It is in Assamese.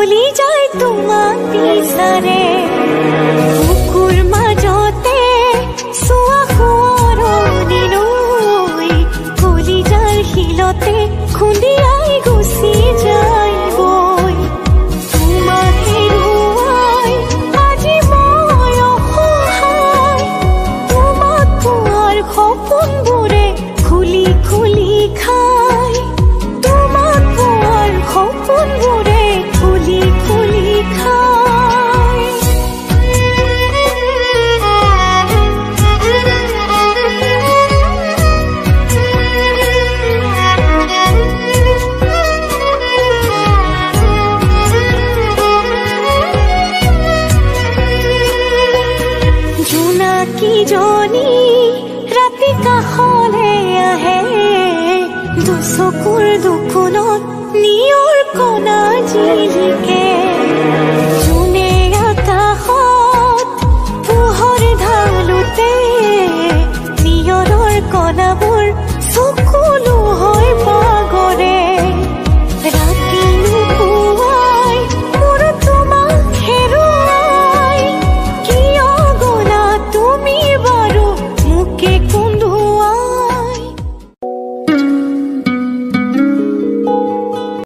কলি যায় তোমাক বিচাৰে বুকুৰ মাজতে চোৱা সোঁৱৰণি লৈ কলি যাৰ শিলতে খুন্দিয়াই গুচি যায় গৈ তোমাক হেৰুৱাই আজি মই অসহায় তোমাক পোৱাৰ সপোনবোৰে খুলি খুলি খায় তোমাক পোৱাৰ সপোনবোৰে খুলি খুলি খায় জোনাকীজনী ৰাতি কাষলে আহে দুচকুৰ দুকুণত নিয়ৰ কণা জিলিকে